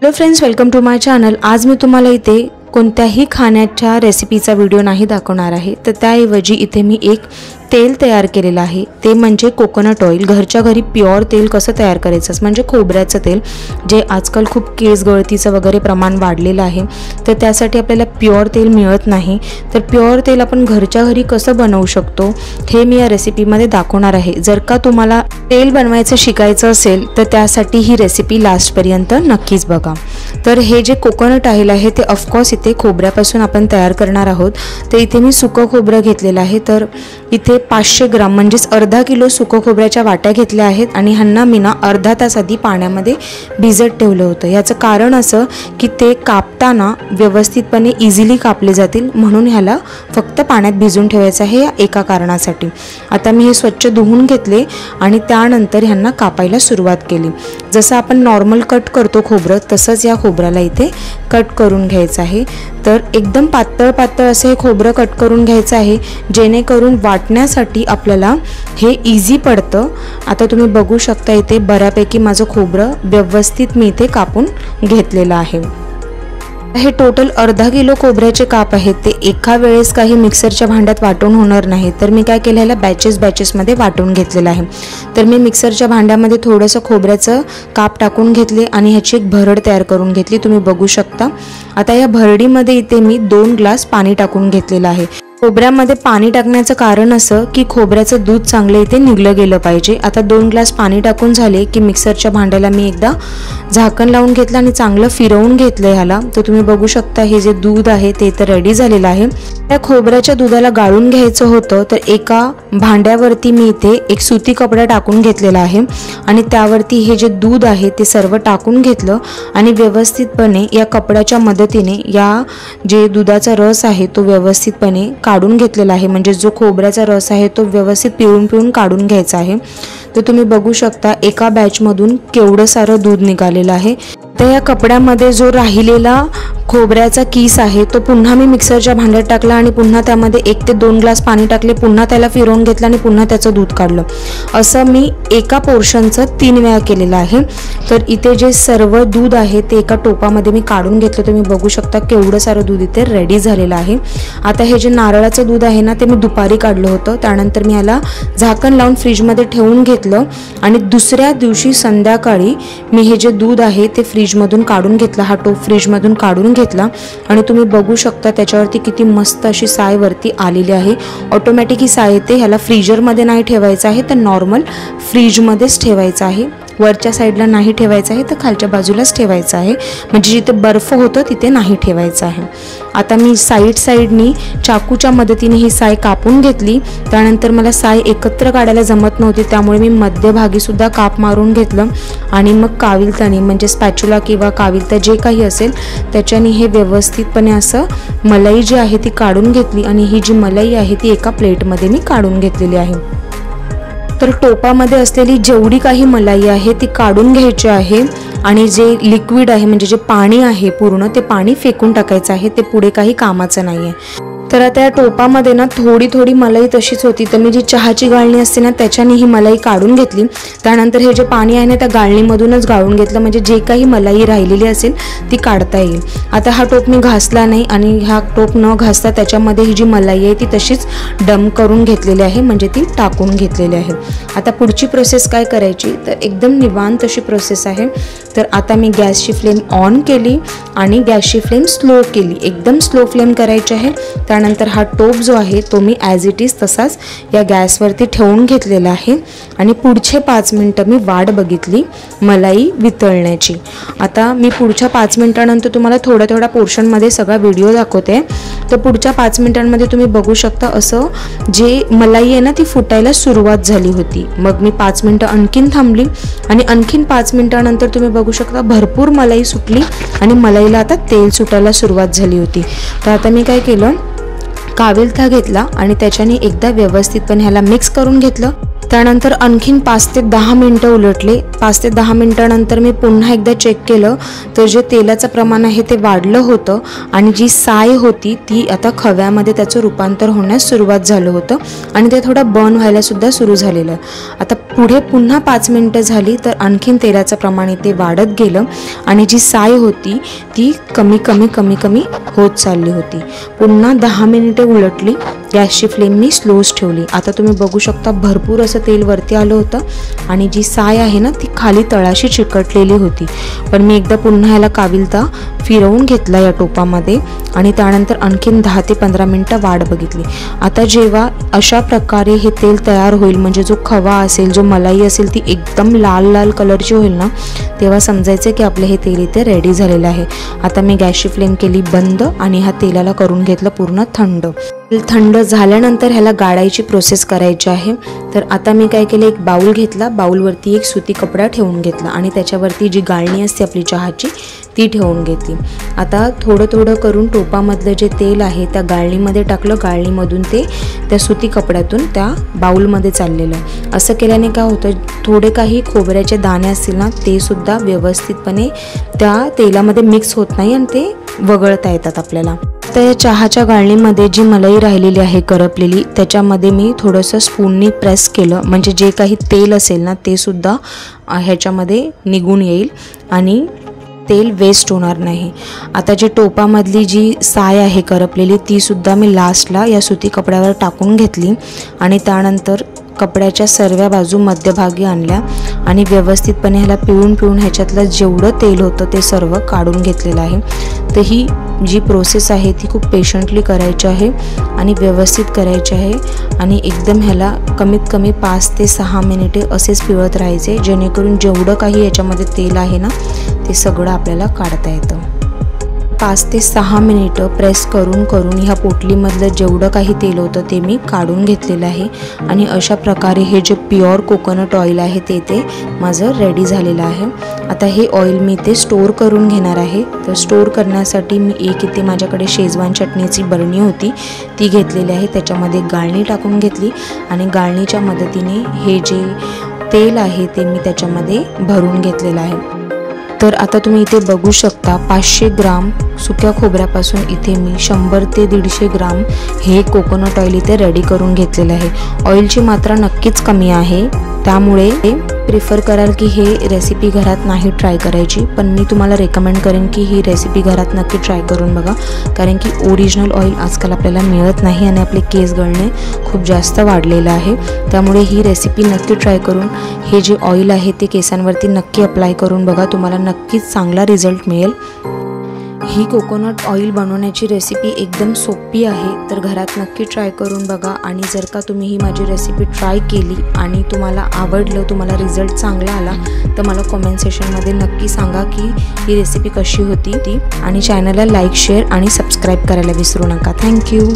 Hello friends, welcome to my channel. आज मी तुम्हाला इथे कोणत्याही खाण्याच्या रेसिपीचा व्हिडिओ नाही दाखवणार आहे, तर त्याऐवजी इथे मी एक तेल तयार केलेलं आहे, ते म्हणजे कोकोनट ऑइल। घरच्या घरी प्युअर तेल कसं तयार करायचं म्हणजे खोबऱ्याचं तेल, जे आजकाल खूप केस गळतीचं वगैरे प्रमाण वाढलेलं आहे, तर त्यासाठी आपल्याला प्युअर तेल मिळत नाही। तर प्युअर तेल आपण घरच्या घरी कसं बनवू शकतो हे मी या रेसिपीमध्ये दाखवणार आहे। जर का तुम्हाला तेल बनवायचं शिकायचं असेल तर त्यासाठी ही रेसिपी लास्टपर्यंत नक्कीच बघा। तर हे जे कोकोनट ऑइल आहे ते ऑफकोर्स इथे खोबऱ्यापासून आपण तयार करणार आहोत। तर इथे मी सुकं खोबरं घेतलेलं आहे, तर इथे 500 ग्राम म्हणजेच अर्धा किलो सुकं खोबऱ्याच्या वाट्या घेतल्या आहेत आणि ह्यांना मी अर्धा तास आधी पाण्यामध्ये भिजत ठेवलं होतं। याचं कारण असं की ते कापताना व्यवस्थितपणे इझिली कापले जातील, म्हणून ह्याला फक्त पाण्यात भिजून ठेवायचं आहे या एका कारणासाठी। आता मी हे स्वच्छ धुवून घेतले आणि त्यानंतर ह्यांना कापायला सुरुवात केली। जसं आपण नॉर्मल कट करतो खोबरं, तसंच या खोबऱ्याला इथे कट करून घ्यायचं आहे। तर एकदम पातळ पातळ असं हे खोबरं कट करून घ्यायचं आहे, जेणेकरून वाटण्यासाठी आपल्याला हे इझी पडतं। आता तुम्ही बघू शकता इथे बऱ्यापैकी माझं खोबरं व्यवस्थित मी इथे कापून घेतलेलं आहे। हे टोटल अर्धा किलो खोबऱ्याचे काप आहेत, ते एका वेळेस काही मिक्सरच्या भांड्यात वाटून होणार नाही, तर मी काय केलं, ह्याला बॅचेसमध्ये वाटून घेतलेलं आहे। तर मी मिक्सरच्या भांड्यामध्ये थोडंसं खोबऱ्याचं काप टाकून घेतले आणि ह्याची एक भरड तयार करून घेतली, तुम्ही बघू शकता। आता या भरडीमध्ये इथे मी 2 ग्लास पाणी टाकून घेतलेलं आहे। खोबऱ्यामध्ये पाणी टाकण्याचं कारण असं की खोबऱ्याचं दूध चांगलं इथे निघलं गेलं पाहिजे। आता 2 ग्लास पाणी टाकून झाले की मिक्सरच्या भांड्याला मी एकदा झाकण लावून घेतलं आणि चांगलं फिरवून घेतलं ह्याला। तर तुम्ही बघू शकता हे जे दूध आहे ते तर रेडी झालेलं आहे। त्या खोबऱ्याच्या दुधाला गाळून घ्यायचं होतं, तर एका भांड्यावरती मी इथे एक सुती कपडा टाकून घेतलेला आहे आणि त्यावरती हे जे दूध आहे ते सर्व टाकून घेतलं आणि व्यवस्थितपणे या कपड्याच्या मदतीने या जे दुधाचा रस आहे तो व्यवस्थितपणे काढून घेतलेला आहे। म्हणजे जो खोबऱ्याचा रस आहे तो व्यवस्थित पिळून काढून घ्यायचा आहे। तर तुम्ही बघू शकता एका बॅचमधून केवढं सारं दूध निघालेलं आहे। तर या कपड्यामध्ये जो राहिलेला खोबऱ्याचा किस आहे तो पुन्हा मी मिक्सरच्या भांड्यात टाकला आणि पुन्हा त्यामध्ये 1 ते 2 ग्लास पाणी टाकले, पुन्हा त्याला फिरवून घेतलं आणि पुन्हा त्याचं दूध काढलं। असं मी एका पोर्शनचं 3 वेळा केलेलं आहे। तर इथे जे सर्व दूध आहे ते एका टोपामध्ये मी काढून घेतलं, तुम्ही बघू शकता केवढं सारं दूध इथे रेडी झालेलं आहे। आता हे जे नारळाचं दूध आहे ना ते मी दुपारी काढलं होतं, त्यानंतर मी याला झाकण लावून फ्रीजमध्ये ठेवून घेतलं आणि दुसऱ्या दिवशी संध्याकाळी मी हे जे दूध आहे ते फ्रीजमधून काढून घेतलं, हा टोप फ्रीजमधून काढून घेतला आणि तुम्ही बघू शकता त्याच्यावरती किती मस्त अशी साय वरती आलेली आहे। ऑटोमॅटिक ही साय येते, ह्याला फ्रीजरमध्ये नाही ठेवायचं आहे, तर नॉर्मल फ्रीजमध्येच ठेवायचं आहे। वरच्या साईडला नाही ठेवायचं आहे, तर खालच्या बाजूलाच ठेवायचं आहे, म्हणजे जिथे बर्फ होतं तिथे नाही ठेवायचं आहे। आता मी साईडनी चाकूच्या मदतीने ही साय कापून घेतली। त्यानंतर मला साय एकत्र काढायला जमत नव्हती, त्यामुळे मी मध्यभागी सुद्धा काप मारून घेतलं आणि मग काविलताने म्हणजे स्पॅच्युला किंवा काविलता जे काही असेल त्याच्याने हे व्यवस्थितपणे असं मलाई जी आहे ती काढून घेतली आणि ही जी मलाई आहे ती एका प्लेटमध्ये मी काढून घेतलेली आहे। तर टोपामध्ये असलेली जेवढी काही मलाई आहे ती काढून घ्यायची आहे आणि जे लिक्विड आहे म्हणजे जे पाणी आहे पूर्ण ते पाणी फेकून टाकायचं आहे, ते पुढे काही कामाचं नाही आहे। तर आता या टोपामध्ये ना थोडी मलाई तशीच होती, तर मी जी चहाची गाळणी असते ना त्याच्याने ही मलाई काढून घेतली। त्यानंतर हे जे पाणी आहे ना त्या गाळणीमधूनच गाळून घेतलं, म्हणजे जे काही मलाई राहिलेली असेल ती काढता येईल। आता हा टोप मी घासला नाही आणि हा टोप न घासता त्याच्यामध्ये ही जी मलाई आहे ती तशीच डंप करून घेतलेली आहे, म्हणजे ती टाकून घेतलेली आहे। आता पुढची प्रोसेस काय करायची, तर एकदम निवांत अशी प्रोसेस आहे। तर आता मी गॅसची फ्लेम ऑन केली आणि गॅसची फ्लेम स्लो केली, एकदम स्लो फ्लेम करायची आहे। त्यानंतर हा टोप जो आहे तो मी ॲज इट इज तसाच या गॅसवरती ठेवून घेतलेला आहे आणि पुढचे 5 मिनटं मी वाट बघितली मलाई वितळण्याची। आता मी पुढच्या 5 मिनटानंतर तुम्हाला थोड्या पोर्शनमध्ये सगळा व्हिडिओ दाखवते। तर पुढच्या 5 मिनटांमध्ये तुम्ही बघू शकता असं जे मलाई आहे ना ती फुटायला सुरुवात झाली होती। मग मी 5 मिनटं आणखीन थांबली आणि आणखीन 5 मिनटानंतर तुम्ही बघू शकता भरपूर मलाई सुटली आणि मलाईला आता तेल सुटायला सुरुवात झाली होती। तर आता मी काय केलं, काविलथा घेतला आणि त्याच्याने एकदा व्यवस्थितपणे ह्याला मिक्स करून घेतलं। त्यानंतर आणखीन 5 ते 10 मिनटं उलटले। 5 ते 10 मिनटानंतर मी पुन्हा एकदा चेक केलं, तर जे तेलाचं प्रमाण आहे ते वाढलं होतं आणि जी साय होती ती आता खव्यामध्ये त्याचं रूपांतर होण्यास सुरुवात झालं होतं आणि ते थोडं बर्न व्हायला सुद्धा सुरू झालेलं। आता पुढे पुन्हा 5 मिनिटं झाली तर आणखीन तेलाचं प्रमाण इथे वाढत गेलं आणि जी साय होती ती कमी कमी कमी कमी होत चालली होती। पुन्हा 10 मिनिटे उलटली, गॅसची फ्लेम मी स्लोच ठेवली। आता तुम्ही बघू शकता भरपूर असं तेल वरती आलं होतं आणि जी साय आहे ना ती खाली तळाशी चिकटलेली होती। पण मी एकदा पुन्हा ह्याला काविलता फिरवून घेतला या टोपामध्ये आणि त्यानंतर आणखीन 10 ते 15 मिनिटं वाट बघितली। आता जेव्हा अशा प्रकारे हे तेल तयार होईल, म्हणजे जो खवा असेल, जो मलाई असेल ती एकदम लाल लाल कलरची होईल ना, तेव्हा समजायचं की आपलं हे तेल इथे रेडी झालेलं आहे। आता मी गॅसची फ्लेम केली बंद आणि ह्या तेलाला करून घेतलं पूर्ण थंड। थंड झाल्यानंतर ह्याला गाळायची प्रोसेस करायची आहे। तर आता मी काय केलं, एक बाउल घेतला, बाउलवरती एक सुती कपडा ठेवून घेतला आणि त्याच्यावरती जी गाळणी असते आपली चहाची ती ठेवून घेतली। आता थोडं थोडं करून टोपामधलं जे तेल आहे त्या गाळणीमध्ये टाकलं, गाळणीमधून ते त्या सुती कपड्यातून त्या बाउलमध्ये चाललेलं। असं केल्याने काय होतं, थोडे काही खोबऱ्याचे दाणे असतील ना ते सुद्धा व्यवस्थितपणे त्या तेलामध्ये मिक्स होत नाही आणि ते वगळता येतात आपल्याला। तर या चहाच्या गाळणीमध्ये जी मलाई राहिलेली आहे करपलेली, त्याच्यामध्ये मी थोडंसं स्पूननी प्रेस केलं, म्हणजे जे काही तेल असेल ना ते सुद्धा ह्याच्यामध्ये निघून येईल आणि तेल वेस्ट होणार नाही। आता जी टोपामधली जी साय आहे करपलेली ती सुद्धा मी लास्टला या सुती कपड्यावर टाकून घेतली आणि त्यानंतर कपड्याच्या सर्व बाजू मध्यभागी आणल्या आणि व्यवस्थितपणे ह्याला पिळून ह्याच्यातलं जेवढं तेल होतं ते सर्व काढून घेतलेलं आहे। तर ही जी प्रोसेस आहे ती खूप पेशंटली करायची आहे आणि व्यवस्थित करायची आहे आणि एकदम ह्याला कमीत कमी 5 ते 6 मिनिटे असेच पिळत राहायचे, जेणेकरून जेवढं काही याच्यामध्ये तेल आहे ना ते सगळं आपल्याला काढता येतं। 5 ते 6 मिनिटं प्रेस करून ह्या पोटलीमधलं जेवढं काही तेल होतं ते मी काढून घेतलेलं आहे आणि अशा प्रकारे हे जे प्युअर कोकोनट ऑइल आहे ते माझं रेडी झालेलं आहे। आता हे ऑइल मी इथे स्टोर करून घेणार आहे। तर स्टोर करण्यासाठी मी एक इथे माझ्याकडे शेजवान चटणीची बरणी होती ती घेतलेली आहे, त्याच्यामध्ये गाळणी टाकून घेतली आणि गाळणीच्या मदतीने हे जे तेल आहे ते मी त्याच्यामध्ये भरून घेतलेलं आहे। तर आता तुम्ही इथे बघू शकता 500 ग्राम सुक्या खोबऱ्यापासून इथे मी 100 ते 150 ग्राम हे कोकोनट ऑइल इथे रेडी करून घेतलेलं आहे। ऑइलची मात्रा नक्कीच कमी आहे, त्यामुळे प्रिफर कराल की हे रेसिपी घरात नाही ट्राय करायची, पण मी तुम्हाला रेकमेंड करेन की ही रेसिपी घरात नक्की ट्राय करून बघा, कारण की ओरिजिनल ऑइल आजकाल आपल्याला मिळत नाही आणि आपले केस गळणे खूप जास्त वाढलेलं आहे। त्यामुळे ही रेसिपी नक्की ट्राय करून हे जे ऑइल आहे ते केसांवरती नक्की अप्लाय करून बघा, तुम्हाला नक्कीच चांगला रिझल्ट मिळेल। ही कोकोनट ऑइल बनवण्याची रेसिपी एकदम सोपी आहे, तर घरात नक्की ट्राय करून बघा। आणि जर का तुम्ही ही माझी रेसिपी ट्राय केली आणि तुम्हाला आवडलं, तुम्हाला रिझल्ट चांगला आला, तर मला कमेंट सेक्शनमध्ये नक्की सांगा की ही रेसिपी कशी होती ती, आणि चॅनलला लाईक, शेअर आणि सबस्क्राईब करायला विसरू नका। थँक्यू।